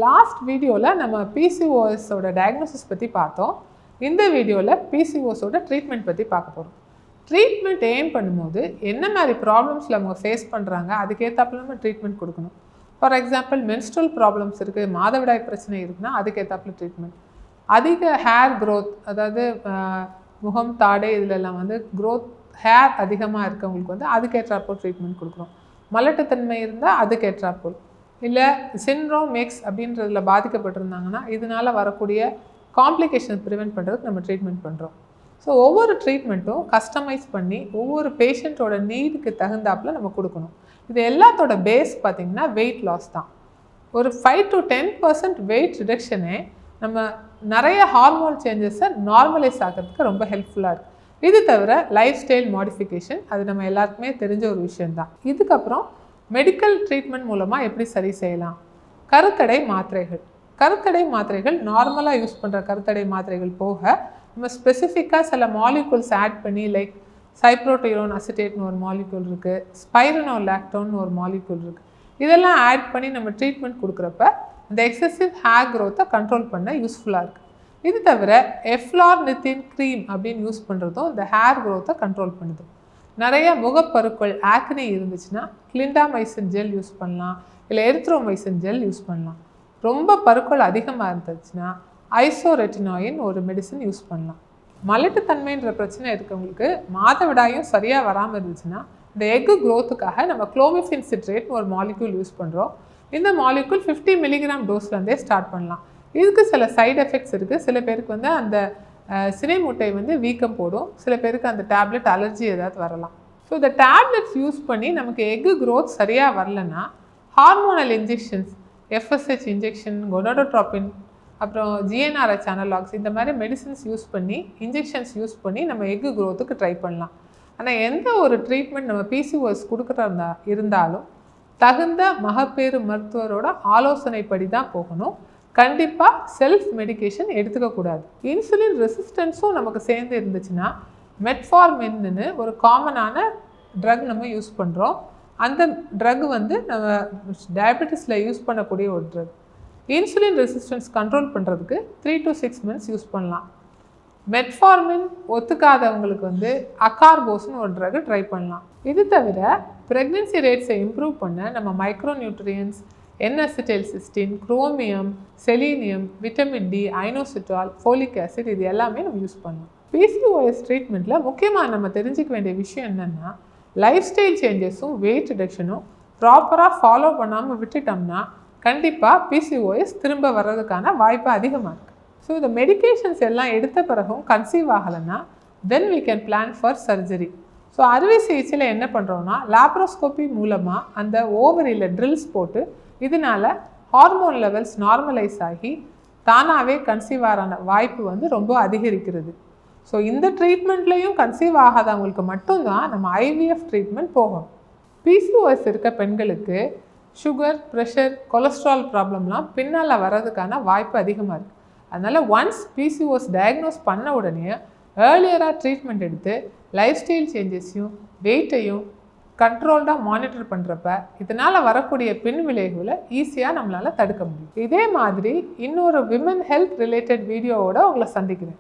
Last வீடியோவில் நம்ம பிசிஓஎஸோட diagnosis பற்றி பார்த்தோம். இந்த வீடியோவில் பிசிஓஎஸோட ட்ரீட்மெண்ட் பற்றி பார்க்க போகிறோம். ட்ரீட்மெண்ட் எய்ம் பண்ணும்போது என்ன மாதிரி ப்ராப்ளம்ஸில் அவங்க ஃபேஸ் பண்ணுறாங்க, அதுக்கேற்றாப்புல நம்ம ட்ரீட்மெண்ட் கொடுக்கணும். ஃபார் எக்ஸாம்பிள் மென்ஸ்ட்ரல் ப்ராப்ளம்ஸ் இருக்குது, மாதவிடாய் பிரச்சனை இருக்குன்னா அதுக்கேற்றாப்புல ட்ரீட்மெண்ட். அதிக ஹேர் க்ரோத், அதாவது முகம் தாடை இதிலெல்லாம் வந்து க்ரோத் ஹேர் அதிகமாக இருக்கவங்களுக்கு வந்து அதுக்கேற்றாப்போல் ட்ரீட்மெண்ட் கொடுக்குறோம். மலட்டுத்தன்மை இருந்தால் அதுக்கேற்றாப்போல், இல்லை சிண்ட்ரோம் எக்ஸ் அப்படின்றதுல பாதிக்கப்பட்டிருந்தாங்கன்னா இதனால் வரக்கூடிய காம்ப்ளிகேஷன் ப்ரிவெண்ட் பண்ணுறதுக்கு நம்ம ட்ரீட்மெண்ட் பண்ணுறோம். ஸோ ஒவ்வொரு ட்ரீட்மெண்ட்டும் கஸ்டமைஸ் பண்ணி ஒவ்வொரு பேஷண்ட்டோட நீடுக்கு தகுந்தாப்பில் நம்ம கொடுக்கணும். இது எல்லாத்தோட பேஸ் பார்த்திங்கன்னா வெயிட் லாஸ் தான். ஒரு 5 to 10% வெயிட் ரிடக்ஷனே நம்ம நிறைய ஹார்மோன் சேஞ்சஸை நார்மலைஸ் ஆகிறதுக்கு ரொம்ப ஹெல்ப்ஃபுல்லாக இருக்குது. இது தவிர லைஃப் ஸ்டைல் மாடிஃபிகேஷன், அது நம்ம எல்லாருக்குமே தெரிஞ்ச ஒரு விஷயந்தான். இதுக்கப்புறம் மெடிக்கல் ட்ரீட்மெண்ட் மூலமாக எப்படி சரி செய்யலாம்? கருத்தடை மாத்திரைகள் நார்மலாக யூஸ் பண்ணுற கருத்தடை மாத்திரைகள் போக நம்ம ஸ்பெசிஃபிக்காக சில மாலிகூல்ஸ் ஆட் பண்ணி, லைக் சைப்ரோட்டிரோன் அசிட்டேட்னு ஒரு மாலிகூல் இருக்குது, ஸ்பைரனோலாக்டோன்னு ஒரு மாலிகூல் இருக்குது. இதெல்லாம் ஆட் பண்ணி நம்ம ட்ரீட்மெண்ட் கொடுக்குறப்ப இந்த எக்ஸசிவ் ஹேர் க்ரோத்தை கண்ட்ரோல் பண்ண யூஸ்ஃபுல்லாக இருக்குது. இது தவிர எஃப்லார்னித்தின் க்ரீம் அப்படின்னு யூஸ் பண்ணுறதும் இந்த ஹேர் க்ரோத்தை கண்ட்ரோல் பண்ணுது. நிறைய முகப்பருக்கள் ஆக்னி இருந்துச்சுன்னா கிளிண்டாமைசின் ஜெல் யூஸ் பண்ணலாம், இல்லை எரித்ரோமைசின் ஜெல் யூஸ் பண்ணலாம். ரொம்ப பருக்கள் அதிகமாக இருந்துச்சுன்னா ஐசோரெட்டினாயின் ஒரு மெடிசன் யூஸ் பண்ணலாம். மலட்டுத்தன்மைன்ற பிரச்சனை இருக்கவங்களுக்கு மாதவிடாயும் சரியாக வராமல் இருந்துச்சுன்னா இந்த எக்கு க்ரோத்துக்காக நம்ம குளோமிஃபின் சிட்ரேட்னு ஒரு மாலிக்யூல் யூஸ் பண்ணுறோம். இந்த மாலிக்யூல் 50 மில்லிகிராம் டோஸ்லேருந்தே ஸ்டார்ட் பண்ணலாம். இதுக்கு சில சைடு எஃபெக்ட்ஸ் இருக்குது. சில பேருக்கு வந்து அந்த சினை முட்டை வந்து வீக்கம் போடும், சில பேருக்கு அந்த டேப்லெட் அலர்ஜி ஏதாவது வரலாம். ஸோ இந்த டேப்லெட்ஸ் யூஸ் பண்ணி நமக்கு எக்கு க்ரோத் சரியாக வரலன்னா ஹார்மோனல் இன்ஜெக்ஷன்ஸ், எஃப்எஸ்ஹெச் இன்ஜெக்ஷன், கொனோடோட்ராபின், அப்புறம் ஜிஎன்ஆர்ஹெச் அனலாக்ஸ், இந்த மாதிரி மெடிசின்ஸ் யூஸ் பண்ணி, இன்ஜெக்ஷன்ஸ் யூஸ் பண்ணி நம்ம எக்கு க்ரோத்துக்கு ட்ரை பண்ணலாம். ஆனால் எந்த ஒரு ட்ரீட்மெண்ட் நம்ம பிசிஓஎஸ் கொடுக்குறதா இருந்தாலும் தகுந்த மகப்பேறு மருத்துவரோட ஆலோசனைப்படி தான் போகணும். கண்டிப்பாக செல்ஃப் மெடிகேஷன் எடுத்துக்கக்கூடாது. இன்சுலின் ரெசிஸ்டன்ஸும் நமக்கு சேர்ந்து இருந்துச்சுன்னா மெட்ஃபார்மின்னு ஒரு காமனான ட்ரக் நம்ம யூஸ் பண்ணுறோம். அந்த ட்ரக் வந்து நம்ம டயபெட்டிஸில் யூஸ் பண்ணக்கூடிய ஒரு ட்ரக். இன்சுலின் ரெசிஸ்டன்ஸ் கண்ட்ரோல் பண்ணுறதுக்கு 3 to 6 months யூஸ் பண்ணலாம். மெட்ஃபார்மின் ஒத்துக்காதவங்களுக்கு வந்து அகார்போஸ்னு ஒரு ட்ரக் ட்ரை பண்ணலாம். இது தவிர ப்ரெக்னென்சி ரேட்ஸை இம்ப்ரூவ் பண்ண நம்ம micro nutrients, N acetylcysteine, chromium, selenium, vitamin D, inositol, folic acid, இது எல்லாமே நம்ம யூஸ் பண்ணலாம். பிசிஓஎஸ் ட்ரீட்மெண்ட்டில் முக்கியமாக நம்ம தெரிஞ்சிக்க வேண்டிய விஷயம் என்னென்னா, லைஃப் ஸ்டைல் சேஞ்சஸும் வெயிட் ரிடக்ஷனும் ப்ராப்பராக ஃபாலோ பண்ணாமல் விட்டுட்டோம்னா கண்டிப்பாக பிசிஓஎஸ் திரும்ப வர்றதுக்கான வாய்ப்பு அதிகமாக இருக்குது. ஸோ இந்த மெடிகேஷன்ஸ் எல்லாம் எடுத்த பிறகும் கன்சீவ் ஆகலைன்னா தென் we can plan for surgery. So அறுவை சிகிச்சையில் என்ன பண்ணுறோன்னா லாப்ரோஸ்கோபி மூலமாக அந்த ஓவரியில் ட்ரில்ஸ் போட்டு இதனால் ஹார்மோன் லெவல்ஸ் நார்மலைஸ் ஆகி தானாகவே கன்சீவ் ஆகிற வாய்ப்பு வந்து ரொம்ப அதிகரிக்கிறது. ஸோ இந்த ட்ரீட்மெண்ட்லேயும் கன்சீவ் ஆகாதவங்களுக்கு மட்டும்தான் நம்ம ஐவிஎஃப் ட்ரீட்மெண்ட் போகணும். பிசிஓஎஸ் இருக்க பெண்களுக்கு சுகர், ப்ரெஷர், கொலஸ்ட்ரால் ப்ராப்ளம்லாம் பின்னால் வர்றதுக்கான வாய்ப்பு அதிகமாக இருக்குது. அதனால் ஒன்ஸ் பிசிஓஎஸ் டயக்னோஸ் பண்ண உடனே ஏர்லியராக ட்ரீட்மெண்ட் எடுத்து லைஃப் ஸ்டைல் சேஞ்சஸையும் வெயிட்டையும் கண்ட்ரோல்டாக மானிட்டர் பண்ணுறப்ப இதனால் வரக்கூடிய பின் விளைவுகளை ஈஸியாக நம்மளால் தடுக்க முடியும். இதே மாதிரி இன்னொரு விமன் ஹெல்த் ரிலேட்டட் வீடியோவோட உங்களை சந்திக்கிறேன்.